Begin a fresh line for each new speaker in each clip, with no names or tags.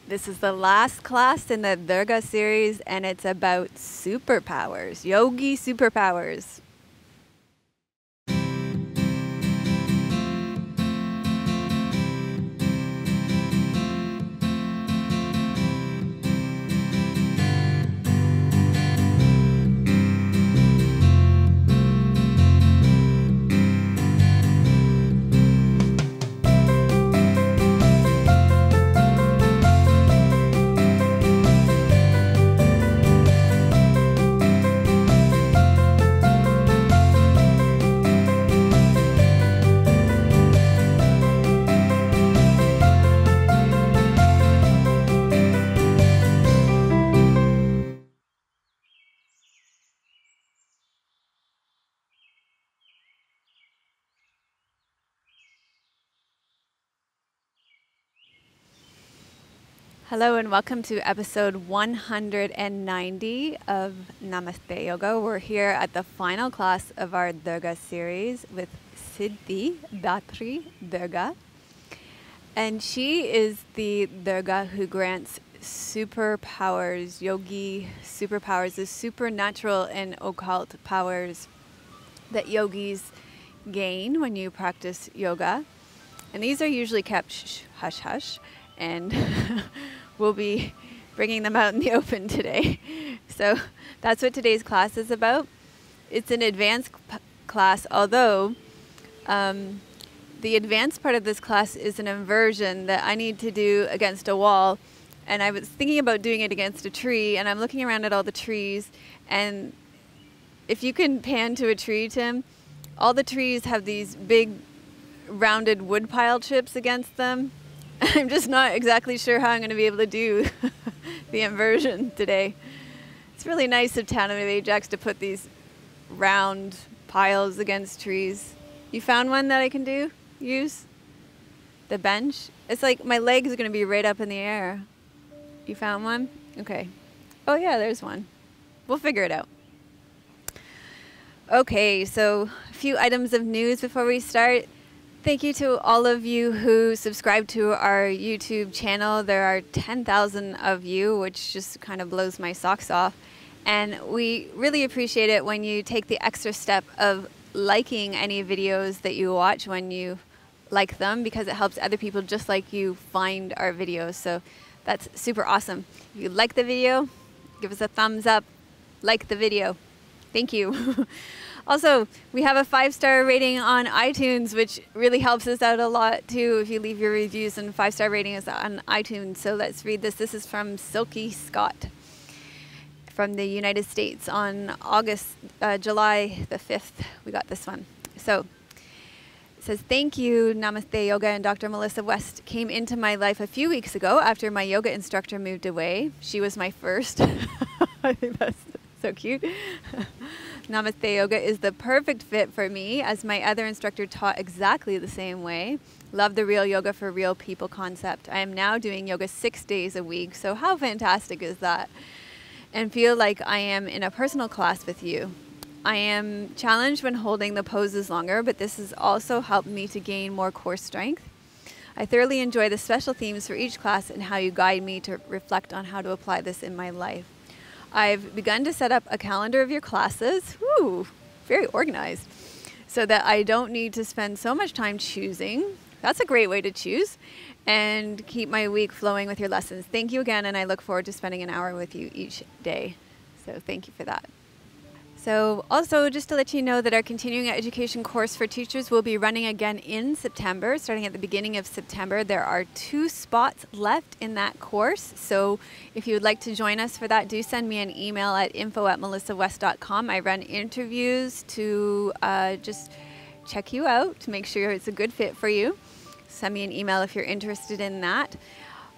This is the last class in the Durga series, and it's about superpowers, yogi superpowers. Hello and welcome to episode 190 of Namaste Yoga. We're here at the final class of our Durga series with Siddhidatri Durga. And she is the Durga who grants superpowers, yogi superpowers, the supernatural and occult powers that yogis gain when you practice yoga. And these are usually kept hush hush, and we'll be bringing them out in the open today. So that's what today's class is about. It's an advanced class, although the advanced part of this class is an inversion that I need to do against a wall. And I was thinking about doing it against a tree, and I'm looking around at all the trees. And if you can pan to a tree, Tim, all the trees have these big rounded wood pile chips against them. I'm just not exactly sure how I'm going to be able to do the inversion today. It's really nice of Town of Ajax to put these round piles against trees. You found one that I can use? The bench? It's like my legs are going to be right up in the air. You found one? Okay. Oh yeah, there's one. We'll figure it out. Okay, so a few items of news before we start. Thank you to all of you who subscribe to our YouTube channel. There are 10,000 of you, which just kind of blows my socks off. And we really appreciate it when you take the extra step of liking any videos that you watch when you like them, because it helps other people just like you find our videos. So that's super awesome. If you like the video, give us a thumbs up, like the video. Thank you. Also, we have a 5-star rating on iTunes, which really helps us out a lot too if you leave your reviews, and 5-star rating is on iTunes. So let's read this. This is from Silky Scott from the United States on July the 5th. We got this one. So it says, thank you, Namaste Yoga and Dr. Melissa West came into my life a few weeks ago after my yoga instructor moved away. She was my first. I think that's so cute. Namaste Yoga is the perfect fit for me, as my other instructor taught exactly the same way. Love the real yoga for real people concept. I am now doing yoga 6 days a week, so how fantastic is that? And feel like I am in a personal class with you. I am challenged when holding the poses longer, but this has also helped me to gain more core strength. I thoroughly enjoy the special themes for each class and how you guide me to reflect on how to apply this in my life. I've begun to set up a calendar of your classes, very organized, so that I don't need to spend so much time choosing. That's a great way to choose, and keep my week flowing with your lessons. Thank you again, and I look forward to spending an hour with you each day. So thank you for that. So also, just to let you know that our continuing education course for teachers will be running again in September, starting at the beginning of September. There are 2 spots left in that course. So if you would like to join us for that, do send me an email at info@melissawest.com. I run interviews to just check you out, to make sure it's a good fit for you. Send me an email if you're interested in that.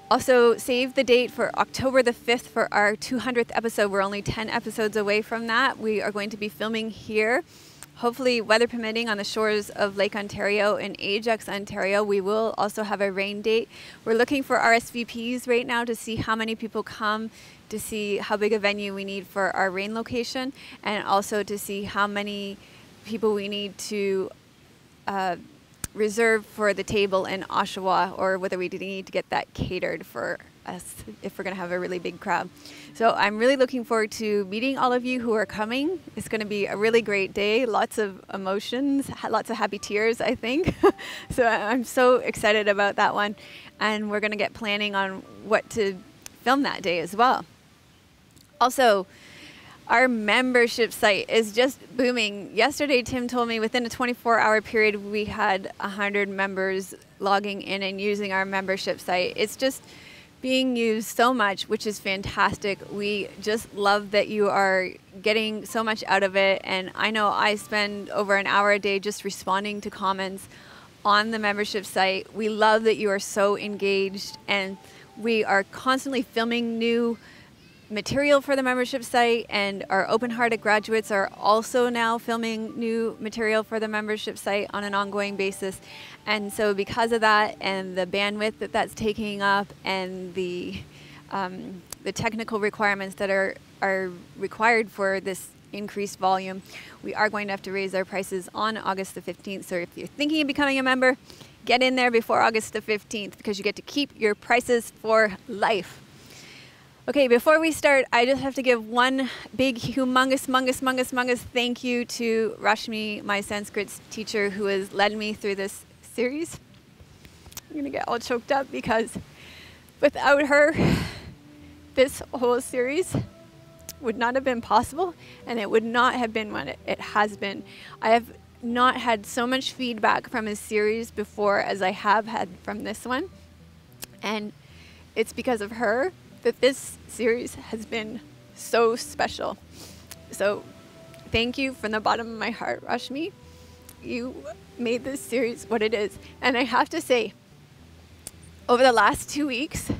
Also, save the date for October the 5th for our 200th episode. We're only 10 episodes away from that. We are going to be filming here, hopefully weather permitting, on the shores of Lake Ontario in Ajax, Ontario. We will also have a rain date. We're looking for RSVPs right now to see how many people come, to see how big a venue we need for our rain location, and also to see how many people we need to reserve for the table in Oshawa, or whether we need to get that catered for us if we're going to have a really big crowd. So I'm really looking forward to meeting all of you who are coming. It's going to be a really great day, lots of emotions, lots of happy tears, I think. So I'm so excited about that one. And we're going to get planning on what to film that day as well. Also, our membership site is just booming. Yesterday, Tim told me within a 24-hour period, we had 100 members logging in and using our membership site. It's just being used so much, which is fantastic. We just love that you are getting so much out of it. And I know I spend over an hour a day just responding to comments on the membership site. We love that you are so engaged, and we are constantly filming new material for the membership site, and our open-hearted graduates are also now filming new material for the membership site on an ongoing basis. And so because of that, and the bandwidth that that's taking up, and the technical requirements that are required for this increased volume, we are going to have to raise our prices on August the 15th. So if you're thinking of becoming a member, get in there before August the 15th, because you get to keep your prices for life. Okay, before we start, I just have to give one big, humongous thank you to Rashmi, my Sanskrit teacher, who has led me through this series. I'm going to get all choked up because without her, this whole series would not have been possible, and it would not have been what it has been. I have not had so much feedback from a series before as I have had from this one, and it's because of her that this series has been so special. So thank you from the bottom of my heart, Rashmi. You made this series what it is. And I have to say, over the last 2 weeks,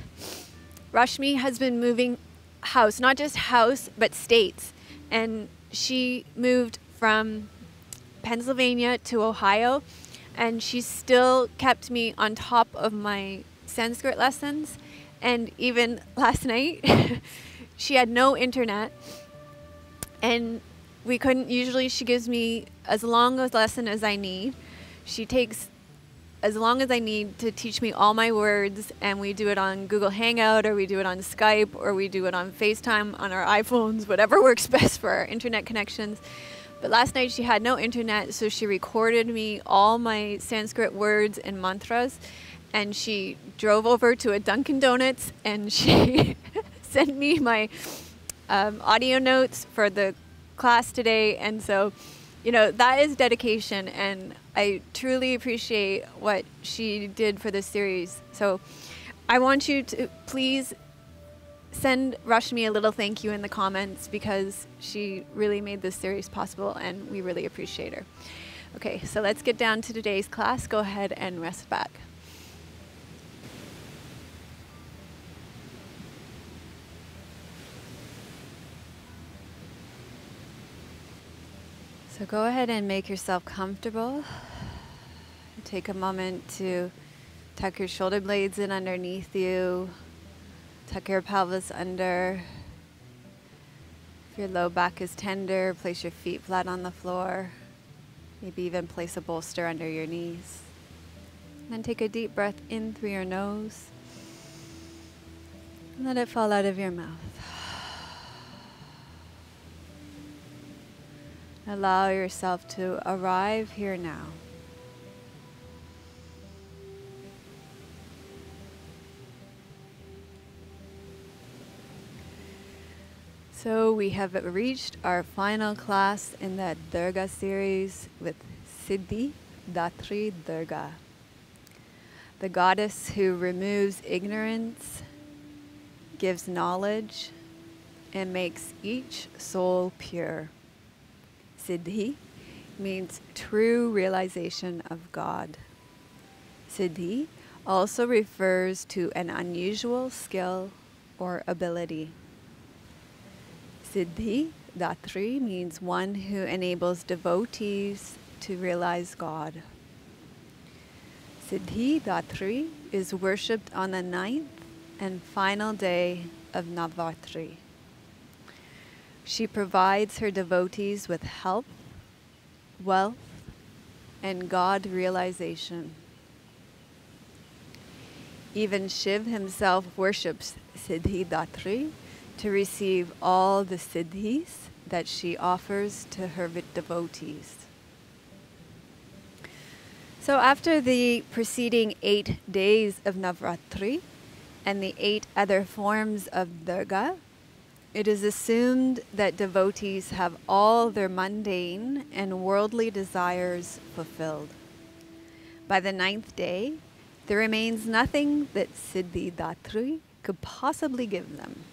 Rashmi has been moving house, not just house, but states. And she moved from Pennsylvania to Ohio, and she still kept me on top of my Sanskrit lessons. And even last night, she had no internet, and we couldn't, usually she gives me as long a lesson as I need. She takes as long as I need to teach me all my words, and we do it on Google Hangout, or we do it on Skype, or we do it on FaceTime on our iPhones, whatever works best for our internet connections. But last night she had no internet, so she recorded me all my Sanskrit words and mantras. And she drove over to a Dunkin' Donuts, and she sent me my audio notes for the class today. And so, you know, that is dedication, and I truly appreciate what she did for this series. So I want you to please send Rashmi a little thank you in the comments, because she really made this series possible, and we really appreciate her. Okay, so let's get down to today's class. Go ahead and rest back. So go ahead and make yourself comfortable. Take a moment to tuck your shoulder blades in underneath you. Tuck your pelvis under. If your low back is tender, place your feet flat on the floor. Maybe even place a bolster under your knees. Then take a deep breath in through your nose. And let it fall out of your mouth. Allow yourself to arrive here now. So we have reached our final class in the Durga series with Siddhidatri Durga, the goddess who removes ignorance, gives knowledge, and makes each soul pure. Siddhi means true realization of God. Siddhi also refers to an unusual skill or ability. Siddhidatri means one who enables devotees to realize God. Siddhidatri is worshipped on the 9th and final day of Navratri. She provides her devotees with health, wealth, and God realization. Even Shiv himself worships Siddhidatri to receive all the siddhis that she offers to her devotees. So after the preceding 8 days of Navratri and the 8 other forms of Durga, it is assumed that devotees have all their mundane and worldly desires fulfilled. By the 9th day, there remains nothing that Siddhidatri could possibly give them.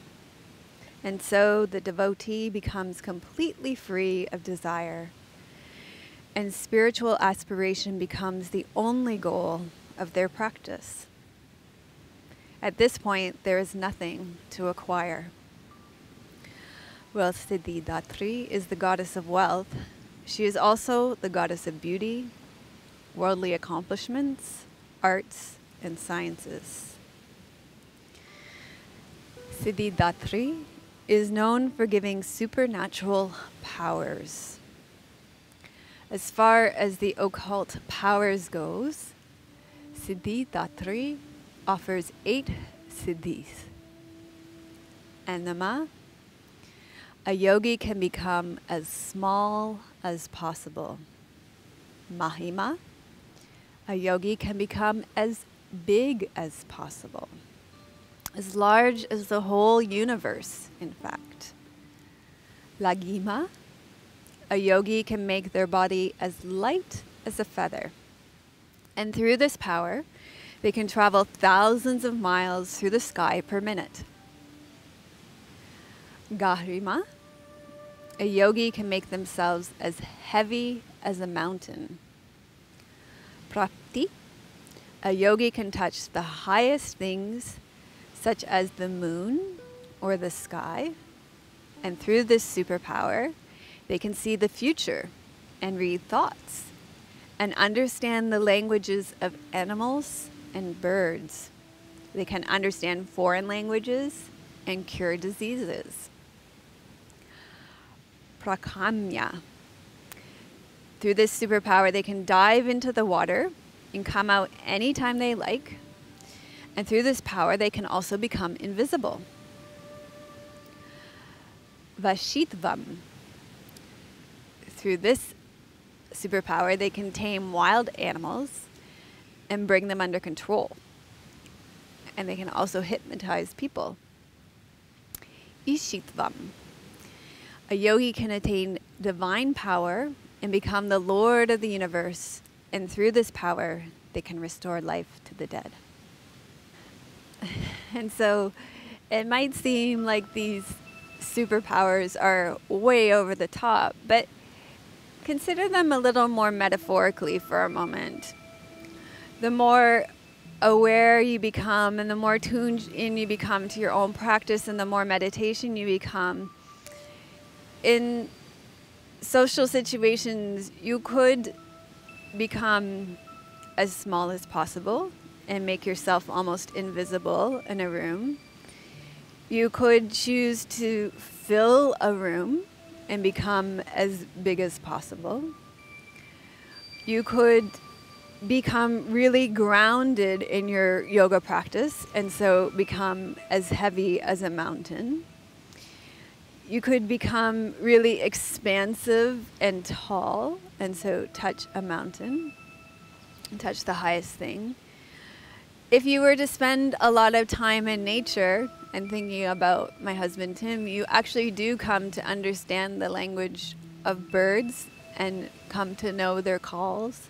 And so the devotee becomes completely free of desire, and spiritual aspiration becomes the only goal of their practice. At this point, there is nothing to acquire. Well, Siddhidatri is the goddess of wealth. She is also the goddess of beauty, worldly accomplishments, arts, and sciences. Siddhidatri is known for giving supernatural powers. As far as the occult powers goes, Siddhidatri offers 8 siddhis. Anima, a yogi can become as small as possible. Mahima, a yogi can become as big as possible. As large as the whole universe, in fact. Lagima, a yogi can make their body as light as a feather. And through this power, they can travel thousands of miles through the sky per minute. Garima, a yogi can make themselves as heavy as a mountain. Prapti, a yogi can touch the highest things, such as the moon or the sky, and through this superpower, they can see the future and read thoughts and understand the languages of animals and birds. They can understand foreign languages and cure diseases. Prakamya. Through this superpower, they can dive into the water and come out anytime they like. And through this power, they can also become invisible. Vashitvam. Through this superpower, they can tame wild animals and bring them under control. And they can also hypnotize people. Ishitvam. A yogi can attain divine power and become the Lord of the universe. And through this power, they can restore life to the dead. And so it might seem like these superpowers are way over the top, but consider them a little more metaphorically for a moment. The more aware you become and the more tuned in you become to your own practice and the more meditation you become, in social situations, you could become as small as possible and make yourself almost invisible in a room. You could choose to fill a room and become as big as possible. You could become really grounded in your yoga practice and so become as heavy as a mountain. You could become really expansive and tall and so touch a mountain, touch the highest thing. If you were to spend a lot of time in nature and thinking about my husband Tim, you actually do come to understand the language of birds and come to know their calls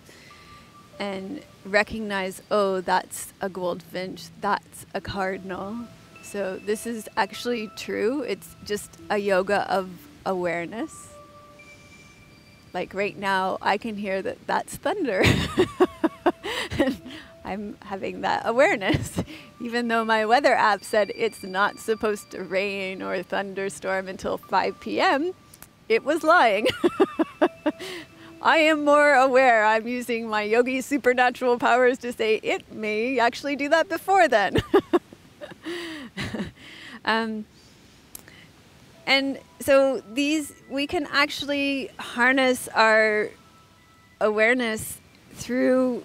and recognize, oh, that's a goldfinch, that's a cardinal. So this is actually true. It's just a yoga of awareness. Like right now, I can hear that that's thunder. I'm having that awareness, even though my weather app said it's not supposed to rain or thunderstorm until 5 p.m. It was lying. I am more aware. I'm using my yogi supernatural powers to say it may actually do that before then. And so we can actually harness our awareness through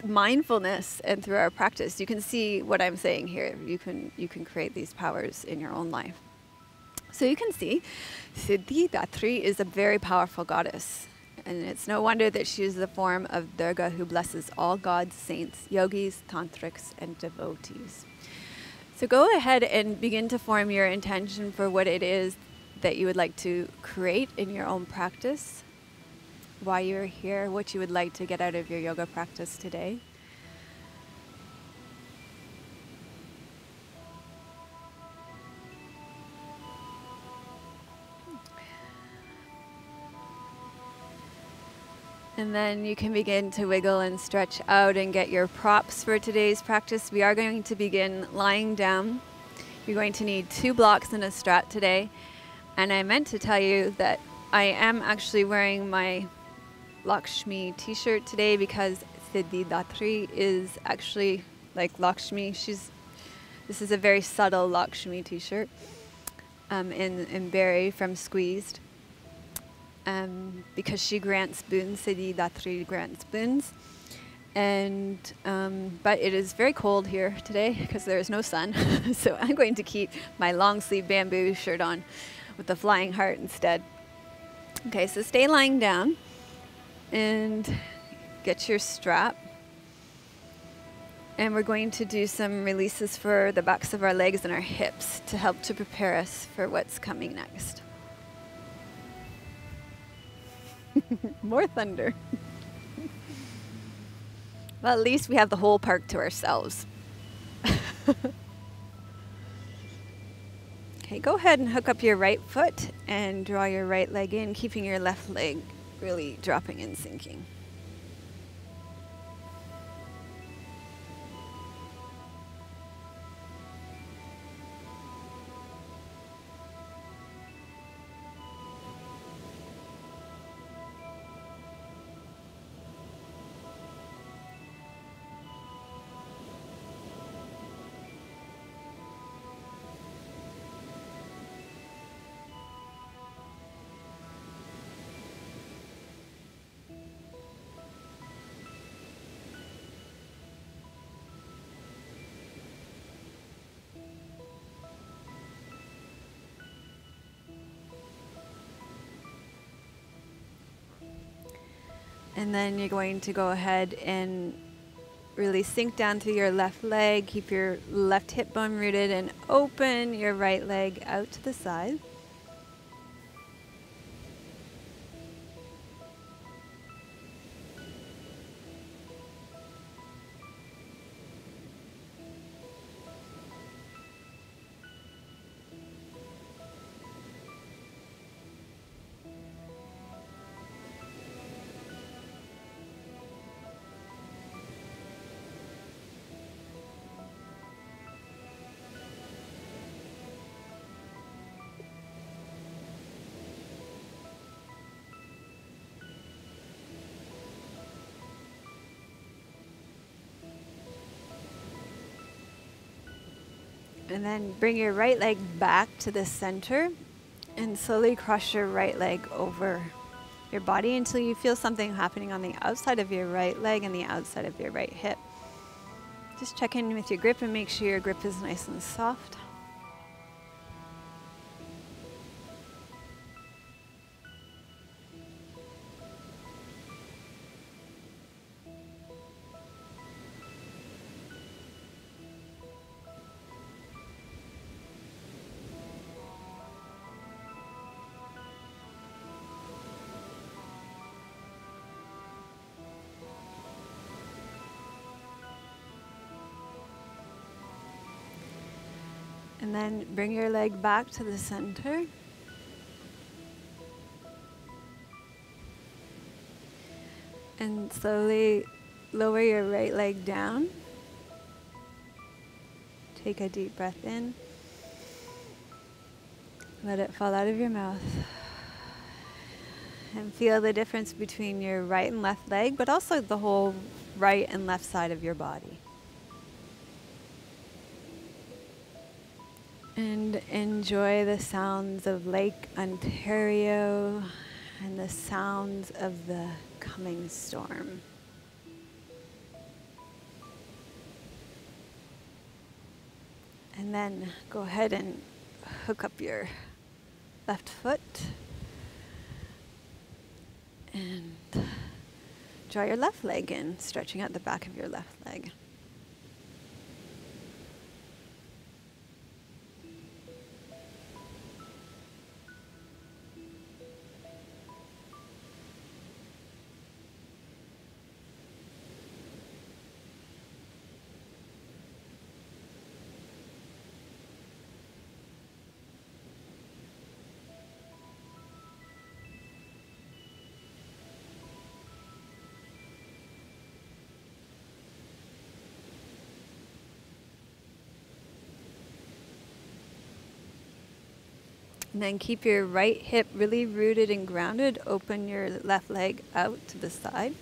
mindfulness and through our practice, you can see what I'm saying here. You can create these powers in your own life. So you can see Siddhidatri is a very powerful goddess. And it's no wonder that she is the form of Durga, who blesses all gods, saints, yogis, tantrics, and devotees. So go ahead and begin to form your intention for what it is that you would like to create in your own practice, why you're here, what you would like to get out of your yoga practice today. And then you can begin to wiggle and stretch out and get your props for today's practice. We are going to begin lying down. You're going to need 2 blocks and a strat today. And I meant to tell you that I am actually wearing my Lakshmi t-shirt today because Siddhidatri is actually like Lakshmi. This is a very subtle Lakshmi t-shirt in berry from Squeezed. Because she grants boons, Siddhidatri grants boons. And, but it is very cold here today because there is no sun. So I'm going to keep my long sleeve bamboo shirt on with the flying heart instead. Okay, so stay lying down and get your strap. And we're going to do some releases for the backs of our legs and our hips to help to prepare us for what's coming next. More thunder. Well, at least we have the whole park to ourselves. Okay, go ahead and hook up your right foot and draw your right leg in, keeping your left leg really dropping and sinking. And then you're going to go ahead and really sink down through your left leg, keep your left hip bone rooted, and open your right leg out to the side. And then bring your right leg back to the center and slowly cross your right leg over your body until you feel something happening on the outside of your right leg and the outside of your right hip. Just check in with your grip and make sure your grip is nice and soft. And then bring your leg back to the center. And slowly lower your right leg down. Take a deep breath in. Let it fall out of your mouth. And feel the difference between your right and left leg, but also the whole right and left side of your body. And enjoy the sounds of Lake Ontario and the sounds of the coming storm. And then go ahead and hook up your left foot and draw your left leg in, stretching out the back of your left leg. And then keep your right hip really rooted and grounded. Open your left leg out to the side.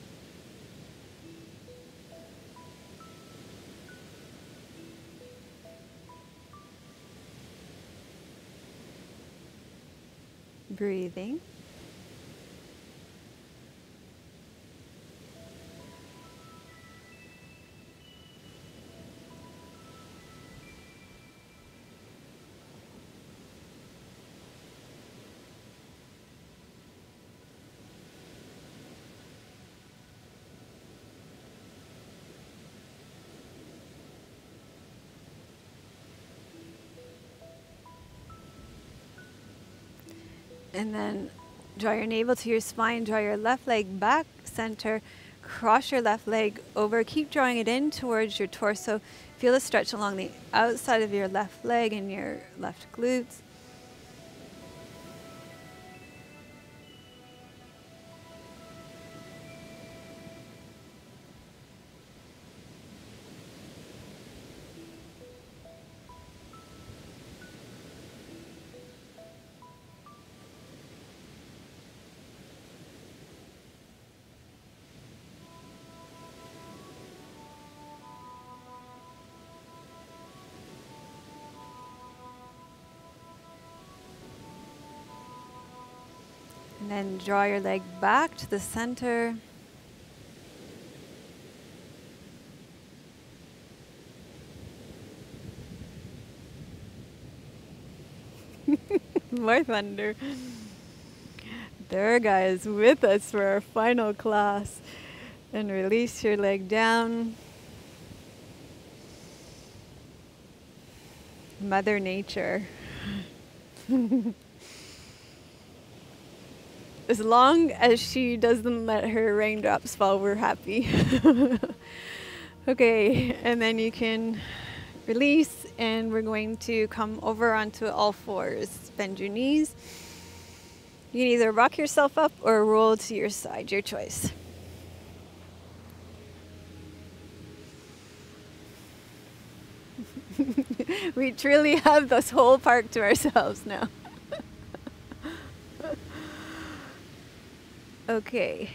Breathing. And then draw your navel to your spine, draw your left leg back center, cross your left leg over, keep drawing it in towards your torso. Feel a stretch along the outside of your left leg and your left glutes. And then draw your leg back to the center. More thunder. Durga is with us for our final class. And release your leg down. Mother Nature. As long as she doesn't let her raindrops fall, we're happy. Okay, and then you can release, and we're going to come over onto all fours. Bend your knees. You can either rock yourself up or roll to your side, your choice. We truly have this whole park to ourselves now. Okay,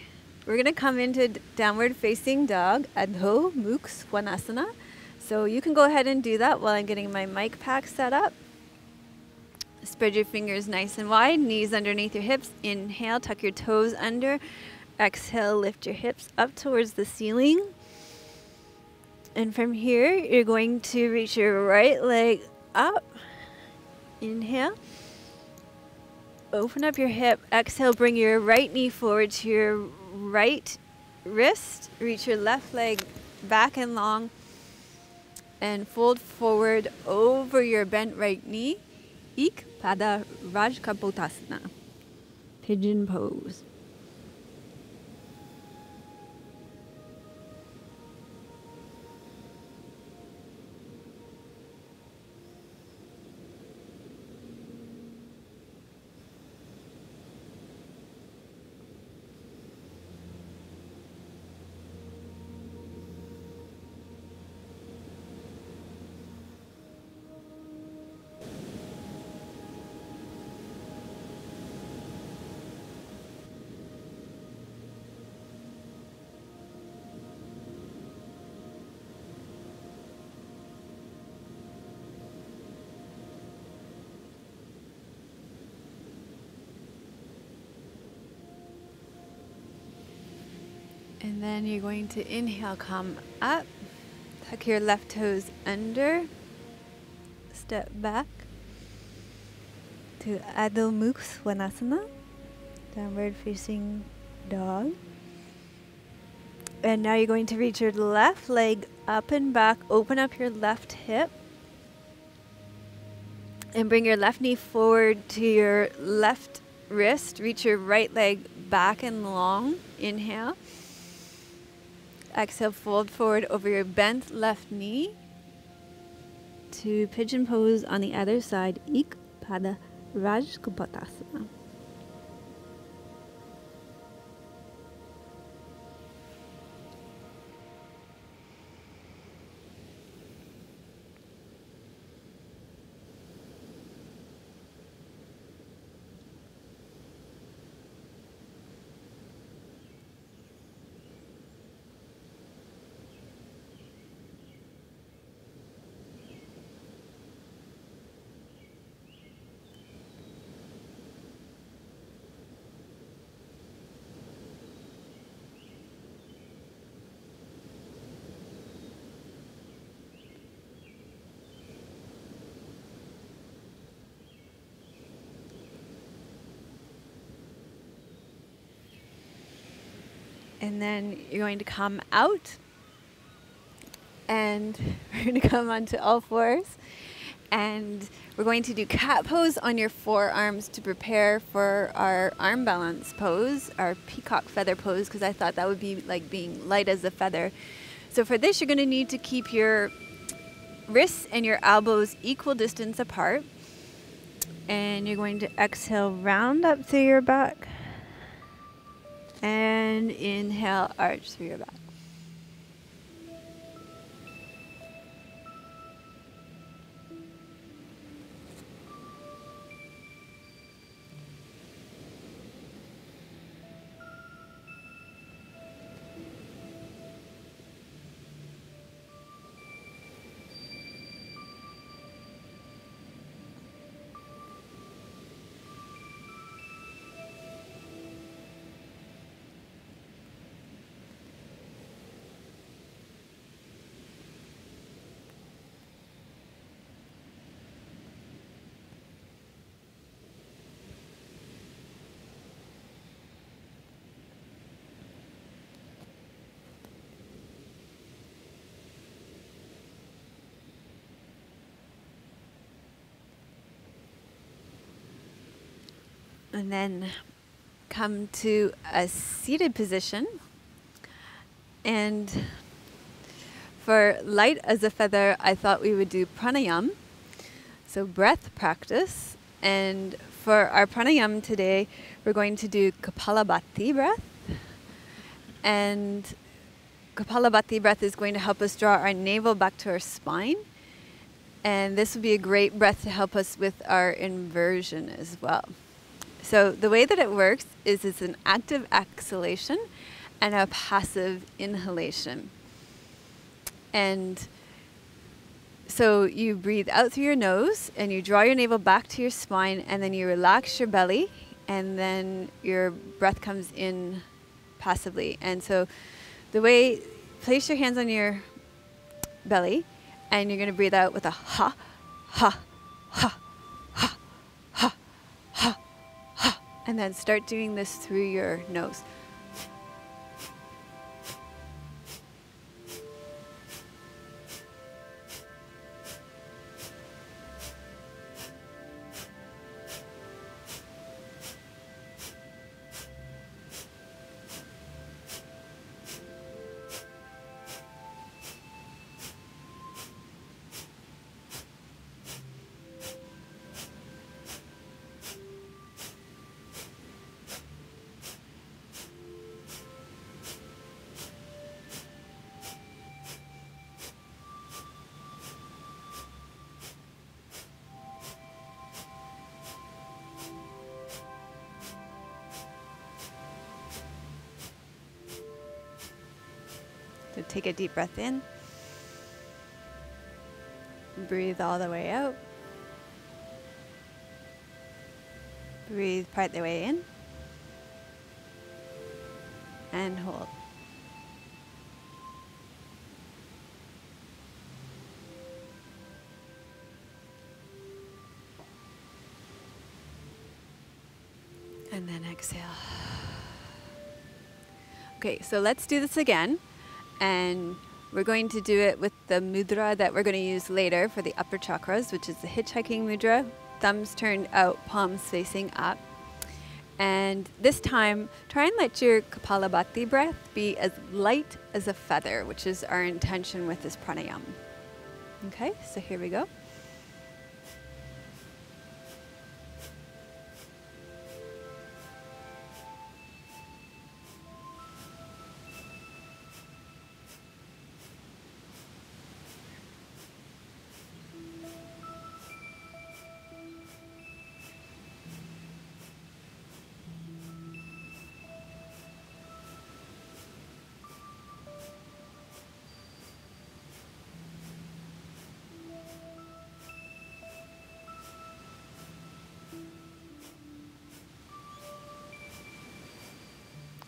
we're going to come into downward facing dog, Adho Mukha Svanasana. So you can go ahead and do that while I'm getting my mic pack set up. Spread your fingers nice and wide, knees underneath your hips. Inhale, tuck your toes under. Exhale, lift your hips up towards the ceiling. And from here, you're going to reach your right leg up. Inhale. Open up your hip. Exhale, bring your right knee forward to your right wrist. Reach your left leg back and long. And fold forward over your bent right knee. Ik Pada Rajkapotasana. Pigeon pose. And then you're going to inhale, come up, tuck your left toes under, step back to Adho Mukha Svanasana, downward facing dog. And now you're going to reach your left leg up and back, open up your left hip, and bring your left knee forward to your left wrist. Reach your right leg back and long. Inhale. Exhale, fold forward over your bent left knee to pigeon pose on the other side. Ik Pada Rajkupatasana. And then you're going to come out, and we're going to come onto all fours, and we're going to do cat pose on your forearms to prepare for our arm balance pose, our peacock feather pose, because I thought that would be like being light as a feather. So for this, you're going to need to keep your wrists and your elbows equal distance apart, and you're going to exhale, round up through your back. And inhale, arch through your back. And then come to a seated position. And for light as a feather, I thought we would do pranayam, so breath practice. And for our pranayam today, we're going to do Kapalabhati breath. And Kapalabhati breath is going to help us draw our navel back to our spine. And this will be a great breath to help us with our inversion as well. So the way that it works is it's an active exhalation and a passive inhalation. And so you breathe out through your nose and you draw your navel back to your spine, and then you relax your belly, and then your breath comes in passively. And so the way, place your hands on your belly, and you're going to breathe out with a ha, ha, ha, ha, ha, ha, ha. And then start doing this through your nose. So take a deep breath in. Breathe all the way out. Breathe part the way in. And hold. And then exhale. Okay, so let's do this again. And we're going to do it with the mudra that we're going to use later for the upper chakras, which is the hitchhiking mudra. Thumbs turned out, palms facing up. And this time, try and let your Kapalabhati breath be as light as a feather, which is our intention with this pranayama. Okay, so here we go.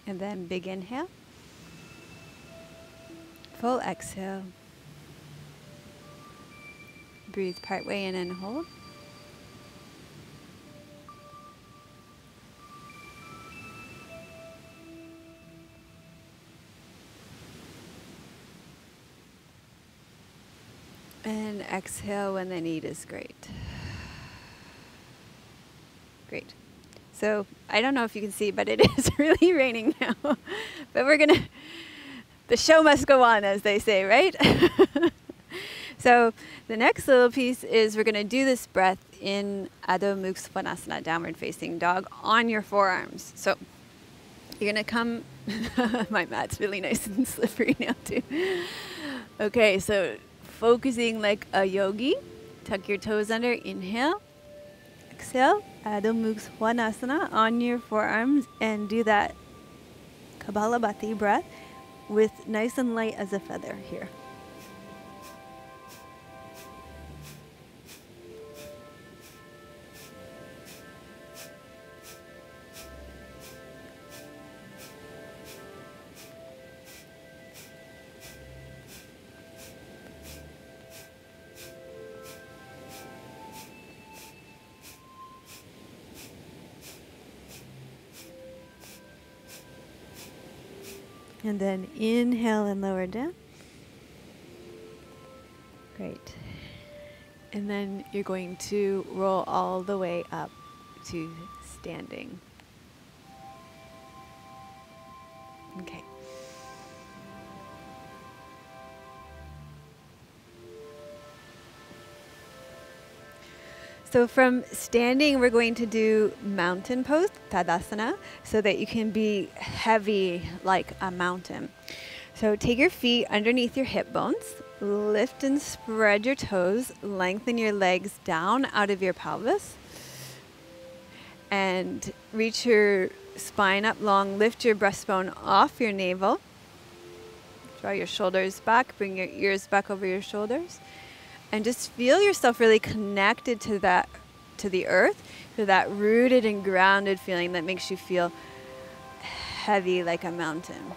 And then big inhale, full exhale. Breathe partway in and hold. And exhale when the need is great. Great. So I don't know if you can see, but it is really raining now. But the show must go on, as they say, right? So the next little piece is we're going to do this breath in Adho Mukha Svanasana, downward facing dog, on your forearms. So you're going to come, my mat's really nice and slippery now too. Okay, so focusing like a yogi, tuck your toes under, inhale. Exhale, Adho Mukha Svanasana on your forearms, and do that Kapalabhati breath with nice and light as a feather here. And then inhale and lower down. Great. And then you're going to roll all the way up to standing. Okay. So from standing, we're going to do mountain pose, Tadasana, so that you can be heavy like a mountain. So take your feet underneath your hip bones, lift and spread your toes, lengthen your legs down out of your pelvis, and reach your spine up long, lift your breastbone off your navel, draw your shoulders back, bring your ears back over your shoulders. And just feel yourself really connected to the earth, to that rooted and grounded feeling that makes you feel heavy like a mountain.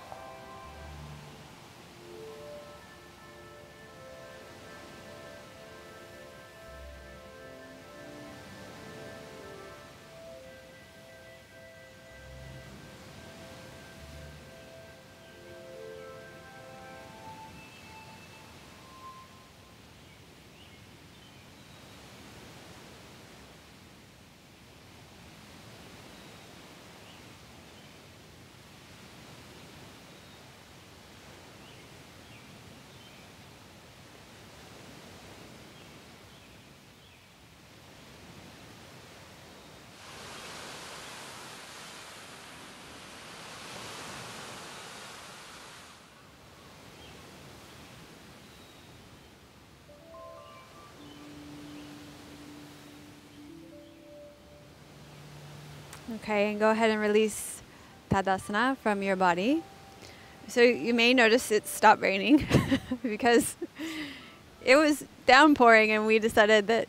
Okay, and go ahead and release Tadasana from your body. So you may notice it stopped raining because it was downpouring, and we decided that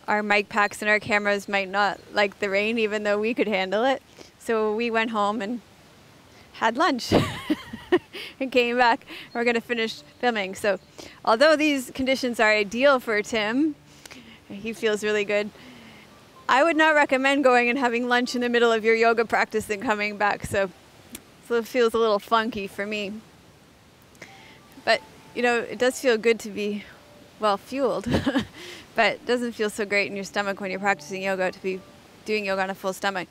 our mic packs and our cameras might not like the rain, even though we could handle it. So we went home and had lunch and came back. We're going to finish filming. So although these conditions are ideal for Tim, he feels really good. I would not recommend going and having lunch in the middle of your yoga practice and coming back. So it feels a little funky for me. But, you know, it does feel good to be well fueled. But it doesn't feel so great in your stomach when you're practicing yoga to be doing yoga on a full stomach.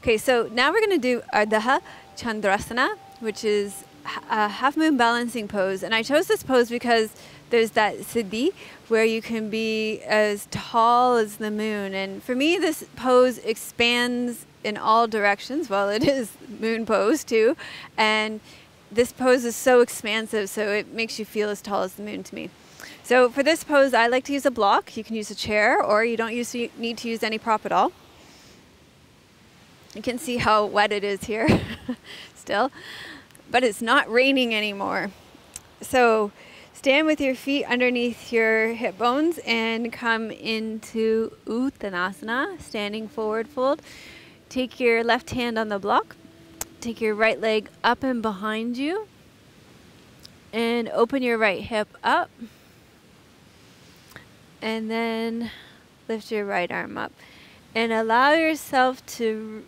Okay, so now we're going to do Ardha Chandrasana, which is a half moon balancing pose. And I chose this pose because there's that Siddhi where you can be as tall as the moon. And for me, this pose expands in all directions. Well, it is moon pose too. And this pose is so expansive, so it makes you feel as tall as the moon to me. So for this pose, I like to use a block. You can use a chair, or you don't need to use any prop at all. You can see how wet it is here still, but it's not raining anymore. So stand with your feet underneath your hip bones and come into Uttanasana, standing forward fold. Take your left hand on the block. Take your right leg up and behind you and open your right hip up. And then lift your right arm up and allow yourself to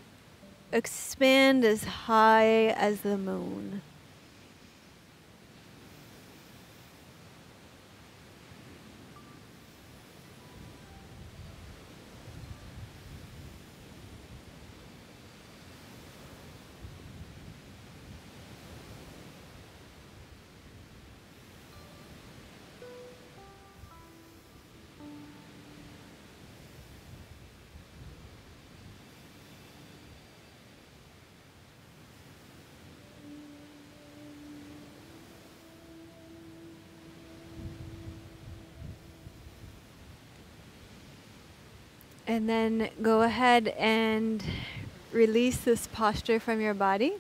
expand as high as the moon. And then go ahead and release this posture from your body.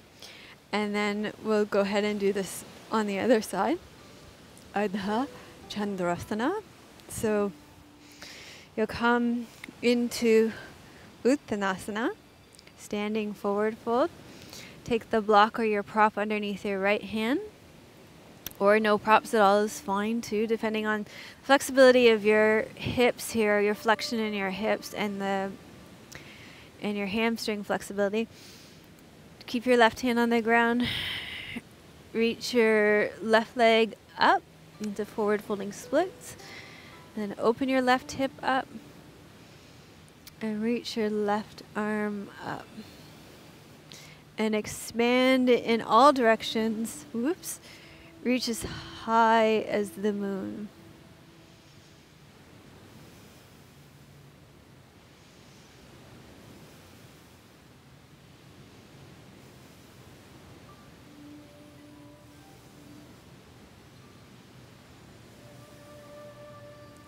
And then we'll go ahead and do this on the other side. Ardha Chandrasana. So you'll come into Uttanasana, standing forward fold. Take the block or your prop underneath your right hand. Or no props at all is fine too, depending on flexibility of your hips here, your flexion in your hips and your hamstring flexibility. Keep your left hand on the ground. Reach your left leg up into forward folding splits. And then open your left hip up and reach your left arm up. And expand in all directions. Whoops. Reach as high as the moon.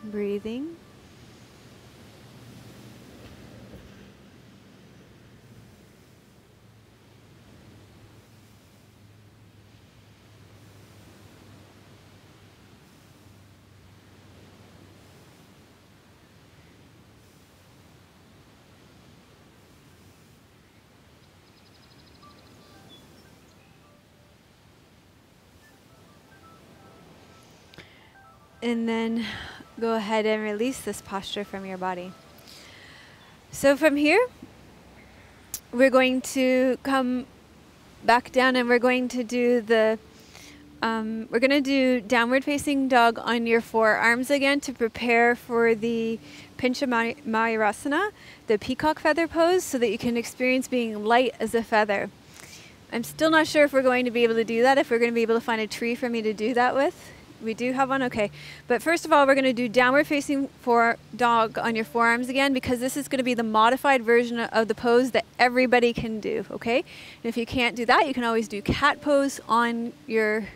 Breathing. And then go ahead and release this posture from your body. So from here, we're going to come back down and we're going to do downward facing dog on your forearms again to prepare for the Pinchamayurasana, the peacock feather pose, so that you can experience being light as a feather. I'm still not sure if we're going to be able to do that, if we're going to be able to find a tree for me to do that with. We do have one? Okay. But first of all, we're going to do downward facing dog on your forearms again, because this is going to be the modified version of the pose that everybody can do, okay? And if you can't do that, you can always do cat pose on your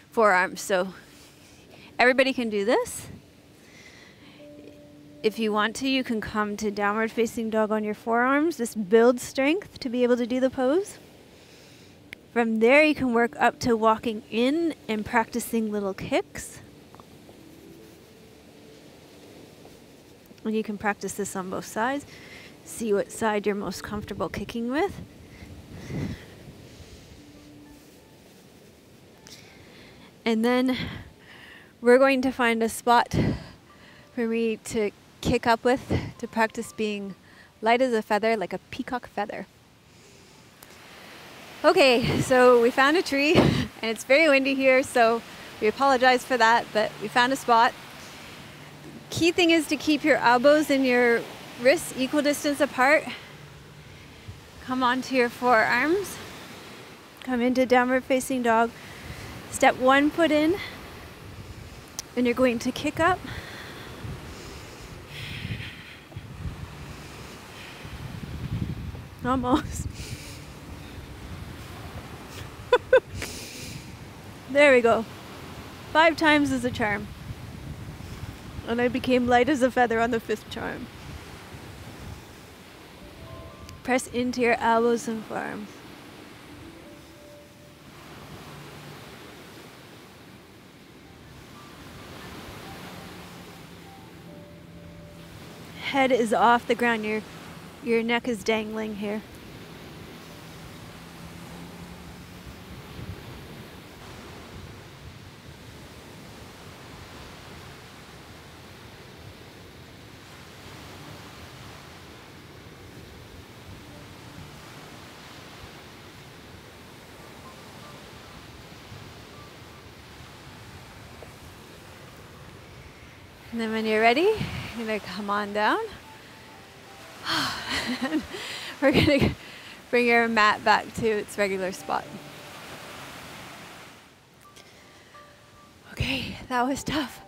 forearms. So everybody can do this. If you want to, you can come to downward facing dog on your forearms. This builds strength to be able to do the pose. From there, you can work up to walking in and practicing little kicks. And you can practice this on both sides. See what side you're most comfortable kicking with. And then we're going to find a spot for me to kick up with to practice being light as a feather, like a peacock feather. Okay, so we found a tree, and it's very windy here, so we apologize for that, but we found a spot. Key thing is to keep your elbows and your wrists equal distance apart. Come onto your forearms. Come into downward facing dog. Step one foot in, and you're going to kick up. Almost. There we go. 5 times is a charm. And I became light as a feather on the 5th charm. Press into your elbows and forearms. Head is off the ground. Your neck is dangling here. And then when you're ready, you're going to come on down. We're going to bring your mat back to its regular spot. Okay, that was tough.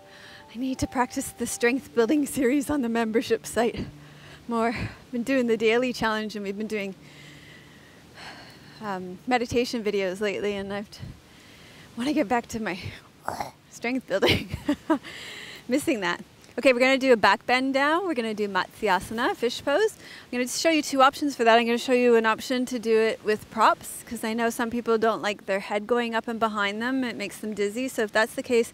I need to practice the strength building series on the membership site more. I've been doing the daily challenge, and we've been doing meditation videos lately, and I want to get back to my strength building. Missing that. Okay, we're going to do a back bend down. We're going to do Matsyasana, fish pose. I'm going to show you 2 options for that. I'm going to show you an option to do it with props, because I know some people don't like their head going up and behind them. It makes them dizzy. So if that's the case,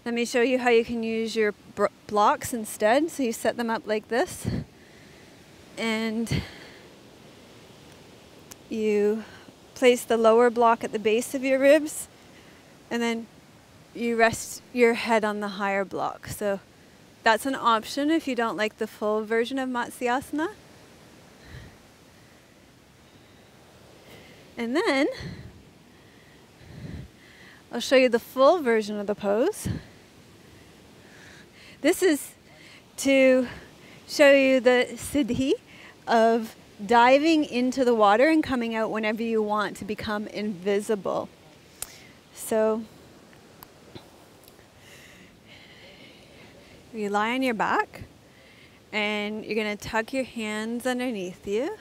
let me show you how you can use your blocks instead. So you set them up like this, and you place the lower block at the base of your ribs, and then you rest your head on the higher block. So that's an option if you don't like the full version of Matsyasana. And then I'll show you the full version of the pose. This is to show you the siddhi of diving into the water and coming out whenever you want to become invisible. So you lie on your back, and you're going to tuck your hands underneath you.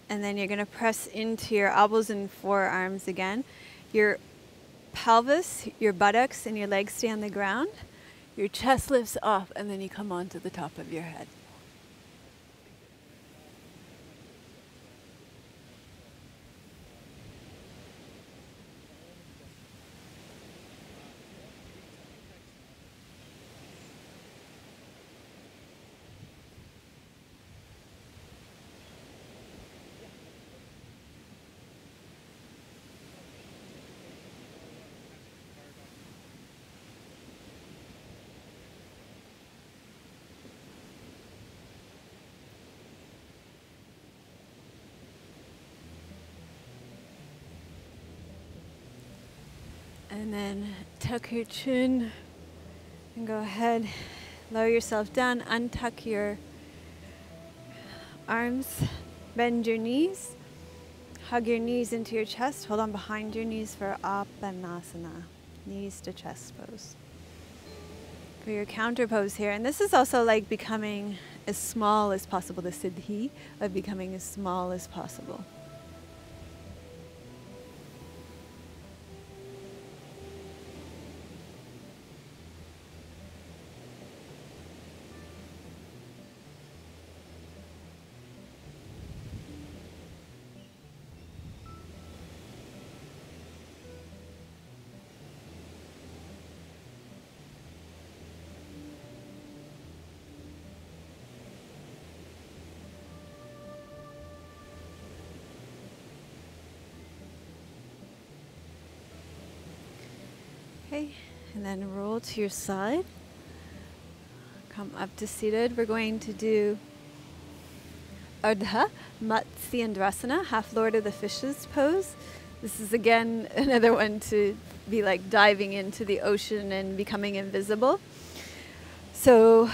And then you're going to press into your elbows and forearms again. Your pelvis, your buttocks, and your legs stay on the ground. Your chest lifts off, and then you come onto the top of your head. And then tuck your chin and go ahead, lower yourself down, untuck your arms, bend your knees, hug your knees into your chest, hold on behind your knees for Apanasana, knees to chest pose. For your counter pose here, and this is also like becoming as small as possible, the siddhi of becoming as small as possible. Okay, and then roll to your side. Come up to seated. We're going to do Ardha Matsyendrasana, half Lord of the Fishes pose. This is again another one to be like diving into the ocean and becoming invisible. So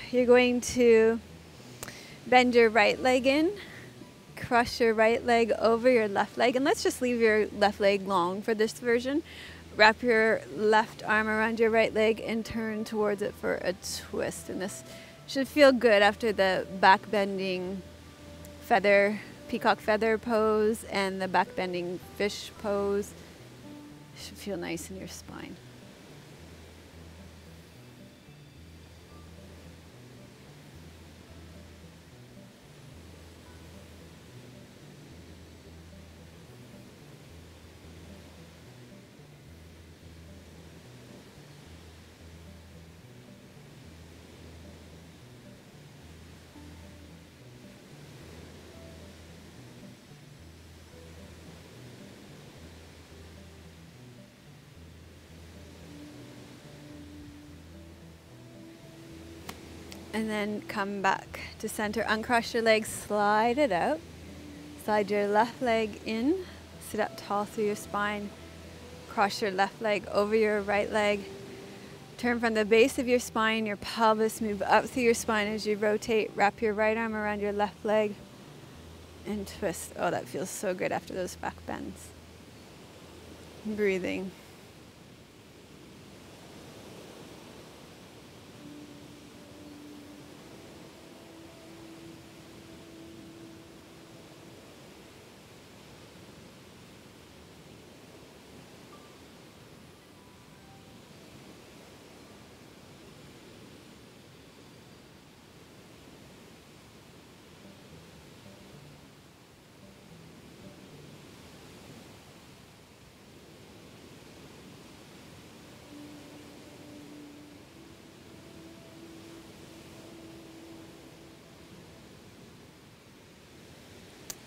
you're going to bend your right leg in, cross your right leg over your left leg, and let's just leave your left leg long for this version. Wrap your left arm around your right leg and turn towards it for a twist. And this should feel good after the back bending feather, peacock feather pose and the back bending fish pose. Should feel nice in your spine. And then come back to center. Uncross your legs, slide it out. Slide your left leg in. Sit up tall through your spine. Cross your left leg over your right leg. Turn from the base of your spine, your pelvis, move up through your spine as you rotate. Wrap your right arm around your left leg and twist. Oh, that feels so good after those back bends. Breathing.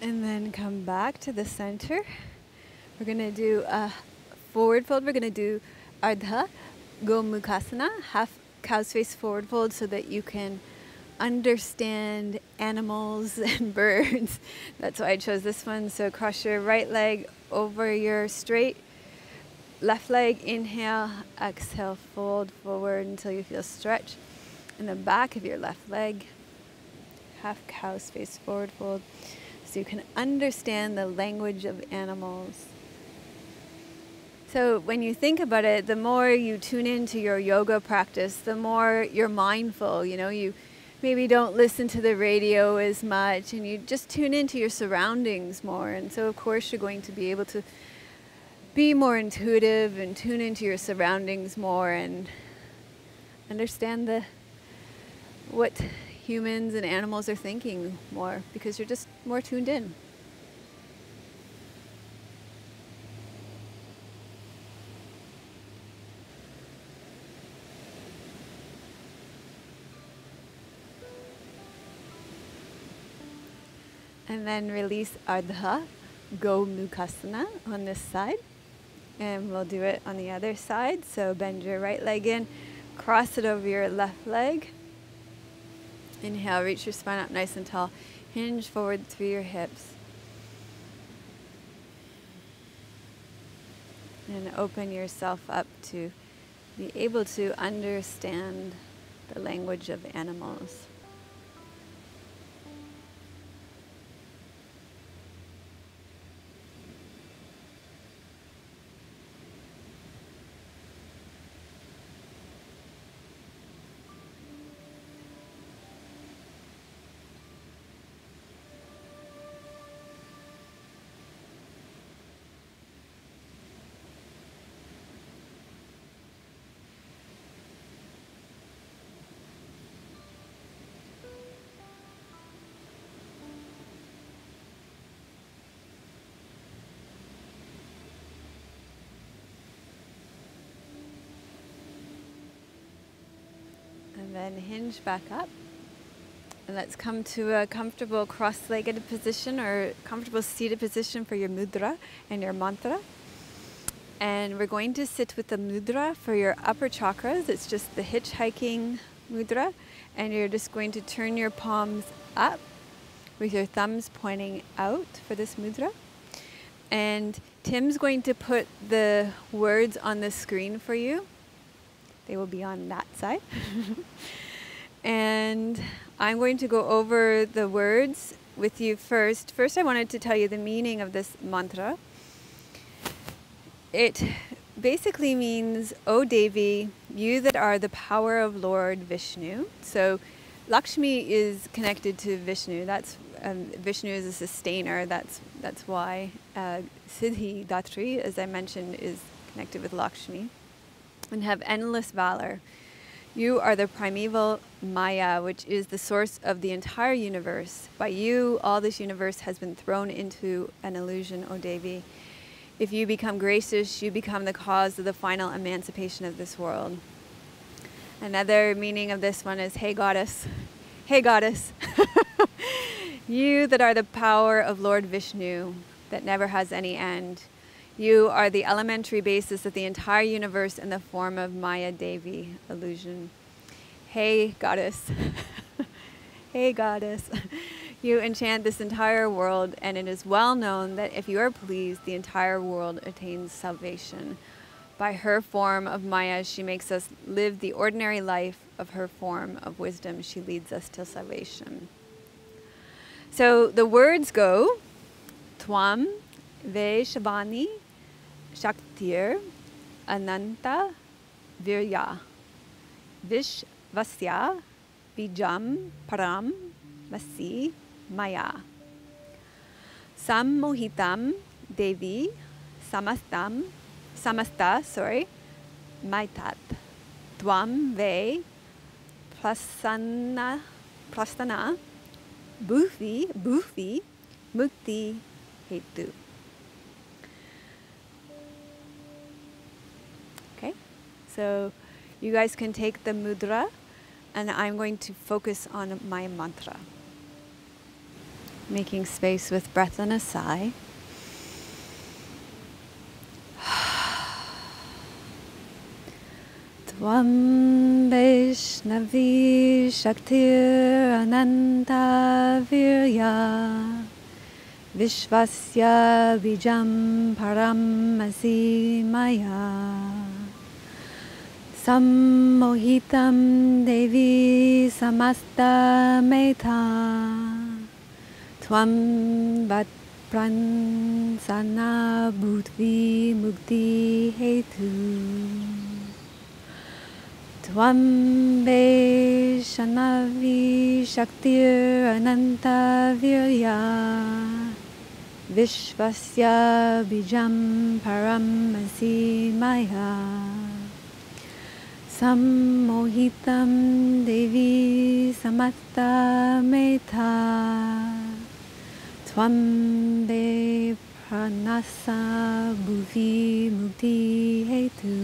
And then come back to the center. We're going to do a forward fold. We're going to do Ardha Gomukhasana, half cow's face forward fold, so that you can understand animals and birds. That's why I chose this one. So cross your right leg over your straight left leg. Inhale, exhale, fold forward until you feel stretch in the back of your left leg. Half cow's face forward fold. So you can understand the language of animals. So when you think about it, the more you tune into your yoga practice, the more you're mindful. You know, you maybe don't listen to the radio as much and you just tune into your surroundings more. And so of course you're going to be able to be more intuitive and tune into your surroundings more and understand what humans and animals are thinking more, because you're just more tuned in. And then release Ardha Gomukhasana on this side. And we'll do it on the other side. So bend your right leg in, cross it over your left leg. Inhale, reach your spine up nice and tall. Hinge forward through your hips. And open yourself up to be able to understand the language of animals. And then hinge back up. And let's come to a comfortable cross-legged position or comfortable seated position for your mudra and your mantra. And we're going to sit with the mudra for your upper chakras. It's just the hitchhiking mudra, and you're just going to turn your palms up with your thumbs pointing out for this mudra. And Tim's going to put the words on the screen for you. They will be on that side. And I'm going to go over the words with you first. First, I wanted to tell you the meaning of this mantra. It basically means, O Devi, you that are the power of Lord Vishnu. So Lakshmi is connected to Vishnu. That's Vishnu is a sustainer. That's why Siddhidatri, as I mentioned, is connected with Lakshmi, and have endless valor. You are the primeval Maya, which is the source of the entire universe. By you, all this universe has been thrown into an illusion, O Devi. If you become gracious, you become the cause of the final emancipation of this world. Another meaning of this one is, hey goddess, hey goddess. You that are the power of Lord Vishnu, that never has any end. You are the elementary basis of the entire universe in the form of Maya Devi, illusion. Hey goddess, hey goddess. You enchant this entire world, and it is well known that if you are pleased, the entire world attains salvation. By her form of Maya, she makes us live the ordinary life. Of her form of wisdom, she leads us to salvation. So the words go, Twam, vaishnavi, sakthiranantha, veerya, Viswasya, bheejam, paramasi, maya. Sammohitham, devi, samastha, metha. Twam, prasanna, bhuvi, mukthi, hethu. Okay, so you guys can take the mudra, and I'm going to focus on my mantra. Making space with breath and a sigh. Twam vaishnavi sakthiranantha veerya, Viswasya bheejam paramasi maya. Sammohitham devi samastha metha. Twam prasanna bhuvi mukthi hethu. Twam vaishnavi sakthiranantha veerya, Viswasya bheejam paramasi maya. Sammohitham devi samastha metha. Twam pranasa bhuvi mukthi hethu.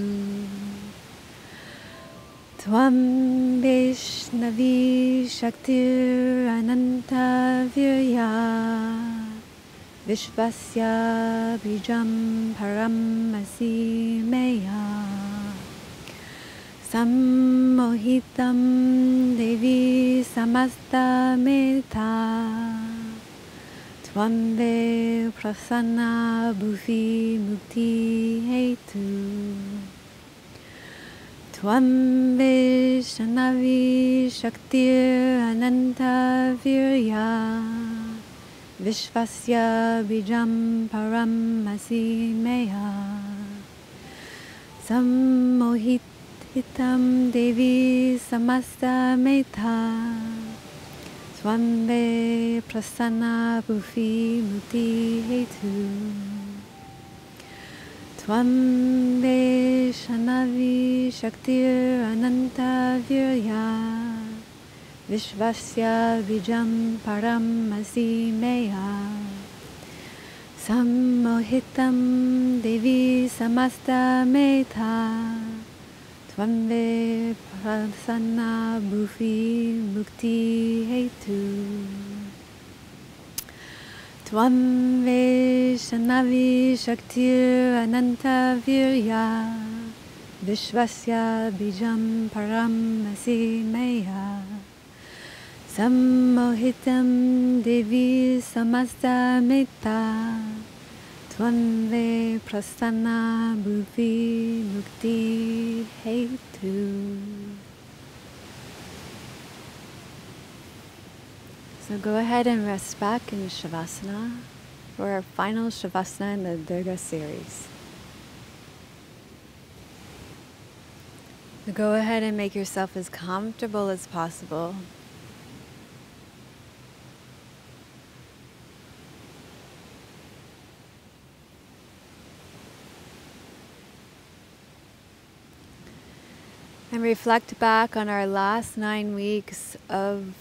Twam vaishnavi sakthiranantha veerya, Viswasya bheejam paramasi maya. Sammohitham devi samastha metha. Twam prasanna bhuvi mukthi hethu. Twam vaishnavi sakthiranantha veerya, Viswasya bheejam paramasi maya. Sammohitham devi samastha metha. Twam prasanna bhuvi mukthi hethu. Twam vaishnavi sakthiranantha veerya, Viswasya bheejam paramasi maya. Sammohitham devi samastha metha. Twam prasanna bhuvi mukthi hethu. Twam vaishnavi sakthiranantha veerya, Viswasya bheejam paramasi maya. Sammohitham devi samastha metha. Twam prasanna bhuvi mukthi hethu. So go ahead and rest back in Shavasana for our final Shavasana in the Durga series. So go ahead and make yourself as comfortable as possible. And reflect back on our last 9 weeks of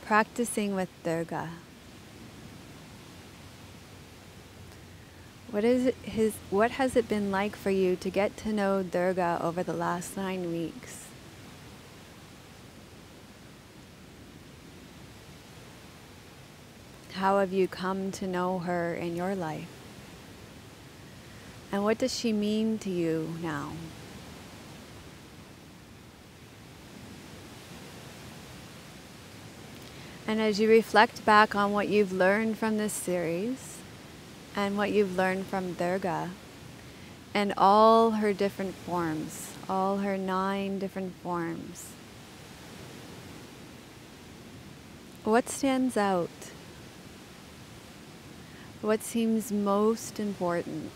practicing with Durga. What has it been like for you to get to know Durga over the last 9 weeks? How have you come to know her in your life? And what does she mean to you now? And as you reflect back on what you've learned from this series and what you've learned from Durga and all her different forms, all her 9 different forms, what stands out? What seems most important?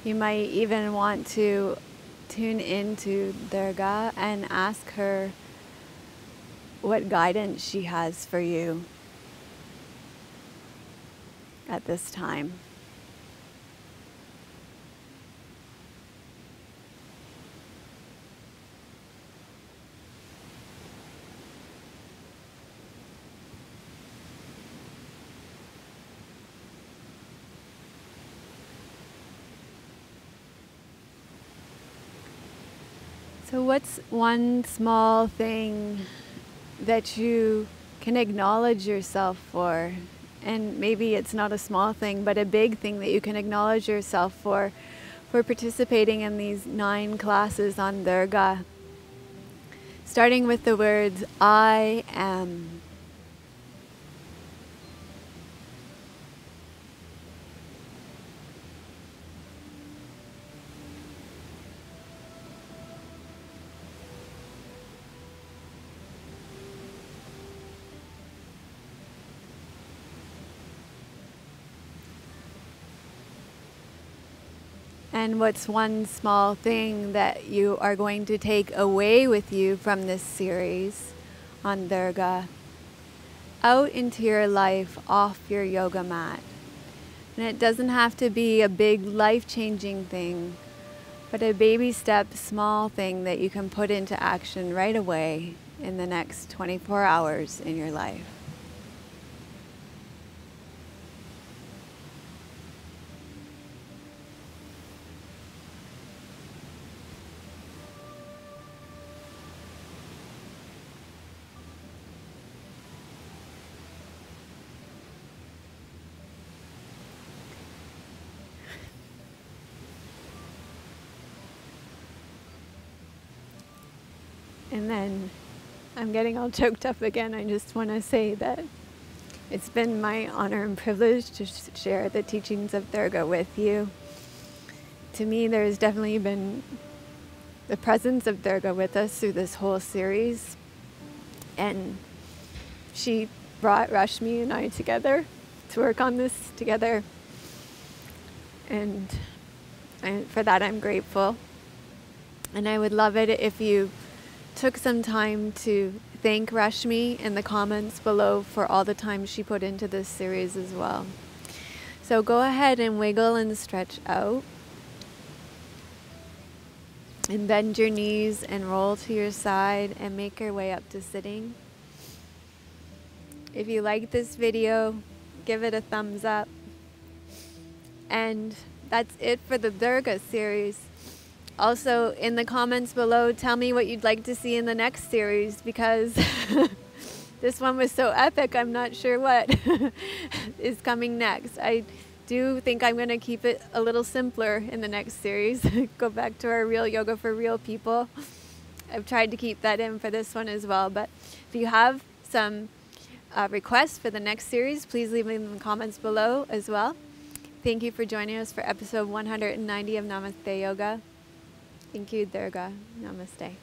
You might even want to tune into Durga and ask her what guidance she has for you at this time. So what's one small thing that you can acknowledge yourself for? And maybe it's not a small thing, but a big thing that you can acknowledge yourself for participating in these 9 classes on Durga. Starting with the words, I am. And what's one small thing that you are going to take away with you from this series on Durga out into your life off your yoga mat? And it doesn't have to be a big life-changing thing, but a baby step, small thing that you can put into action right away in the next 24 hours in your life. And then I'm getting all choked up again. I just want to say that it's been my honor and privilege to share the teachings of Durga with you. To me, there's definitely been the presence of Durga with us through this whole series. And she brought Rashmi and I together to work on this together. And for that, I'm grateful. And I would love it if you took some time to thank Rashmi in the comments below for all the time she put into this series as well. So go ahead and wiggle and stretch out. And bend your knees and roll to your side and make your way up to sitting. If you like this video, give it a thumbs up. And that's it for the Durga series. Also, in the comments below, tell me what you'd like to see in the next series, because this one was so epic, I'm not sure what is coming next. I do think I'm going to keep it a little simpler in the next series. Go back to our real yoga for real people. I've tried to keep that in for this one as well. But if you have some requests for the next series, please leave them in the comments below as well. Thank you for joining us for episode 190 of Namaste Yoga. Thank you, Durga. Namaste.